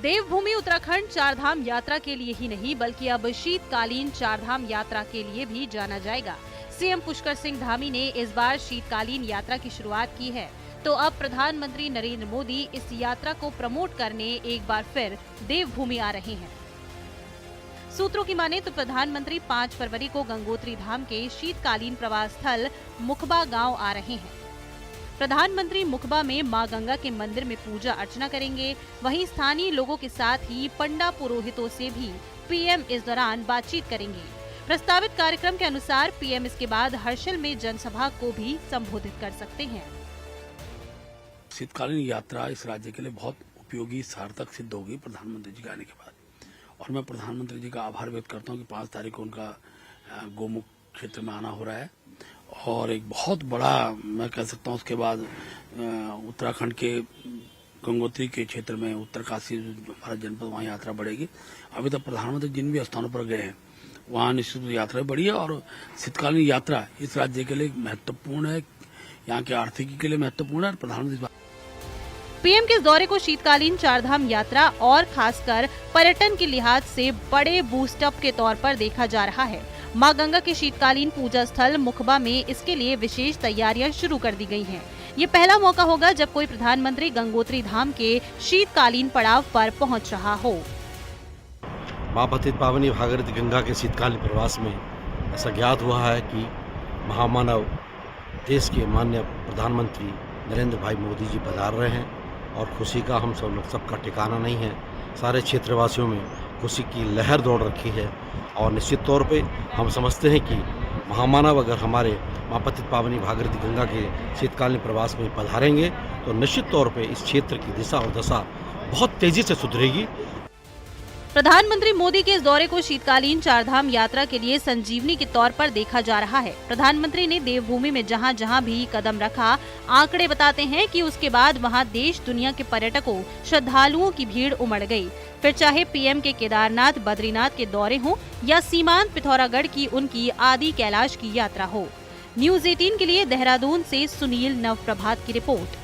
देवभूमि उत्तराखंड चारधाम यात्रा के लिए ही नहीं बल्कि अब शीतकालीन चारधाम यात्रा के लिए भी जाना जाएगा। सीएम पुष्कर सिंह धामी ने इस बार शीतकालीन यात्रा की शुरुआत की है, तो अब प्रधानमंत्री नरेंद्र मोदी इस यात्रा को प्रमोट करने एक बार फिर देवभूमि आ रहे हैं। सूत्रों की माने तो प्रधानमंत्री 5 फरवरी को गंगोत्री धाम के शीतकालीन प्रवास स्थल मुखबा गांव आ रहे हैं। प्रधानमंत्री मुखबा में मां गंगा के मंदिर में पूजा अर्चना करेंगे। वहीं स्थानीय लोगों के साथ ही पंडा पुरोहितों से भी पीएम इस दौरान बातचीत करेंगे। प्रस्तावित कार्यक्रम के अनुसार पीएम इसके बाद हर्षल में जनसभा को भी संबोधित कर सकते हैं। शीतकालीन यात्रा इस राज्य के लिए बहुत उपयोगी सार्थक सिद्ध होगी प्रधानमंत्री जी के आने के बाद, और मैं प्रधानमंत्री जी का आभार व्यक्त करता हूं कि 5 तारीख को उनका गोमुख क्षेत्र में आना हो रहा है, और एक बहुत बड़ा मैं कह सकता हूं उसके बाद उत्तराखंड के गंगोत्री के क्षेत्र में उत्तरकाशी हमारा जनपद, वहां यात्रा बढ़ेगी। अभी तक प्रधानमंत्री जिन भी स्थानों पर गए हैं वहां निश्चित यात्रा बढ़ी है, और शीतकालीन यात्रा इस राज्य के लिए महत्वपूर्ण है, यहाँ की आर्थिकी के लिए महत्वपूर्ण है। प्रधानमंत्री पीएम के इस दौरे को शीतकालीन चारधाम यात्रा और खासकर पर्यटन के लिहाज से बड़े बूस्टअप के तौर पर देखा जा रहा है। मां गंगा के शीतकालीन पूजा स्थल मुखबा में इसके लिए विशेष तैयारियां शुरू कर दी गई हैं। ये पहला मौका होगा जब कोई प्रधानमंत्री गंगोत्री धाम के शीतकालीन पड़ाव पर पहुंच रहा हो। मां पतित पावनी भागीरथी गंगा के शीतकालीन प्रवास में ऐसा ज्ञात हुआ है कि महामानव देश के माननीय प्रधानमंत्री नरेंद्र भाई मोदी जी पधार रहे हैं, और खुशी का हम सब लोग सबका ठिकाना नहीं है। सारे क्षेत्रवासियों में खुशी की लहर दौड़ रखी है, और निश्चित तौर पे हम समझते हैं कि महामानव अगर हमारे मां पतित पावनी भागीरथी गंगा के शीतकालीन प्रवास में पधारेंगे तो निश्चित तौर पे इस क्षेत्र की दिशा और दशा बहुत तेजी से सुधरेगी। प्रधानमंत्री मोदी के इस दौरे को शीतकालीन चारधाम यात्रा के लिए संजीवनी के तौर पर देखा जा रहा है। प्रधानमंत्री ने देवभूमि में जहां जहां भी कदम रखा, आंकड़े बताते हैं कि उसके बाद वहां देश दुनिया के पर्यटकों, श्रद्धालुओं की भीड़ उमड़ गई। फिर चाहे पीएम के केदारनाथ, बद्रीनाथ के दौरे हों या सीमांत पिथौरागढ़ की उनकी आदि कैलाश की यात्रा हो। न्यूज़ 18 के लिए देहरादून से सुनील नवप्रभात की रिपोर्ट।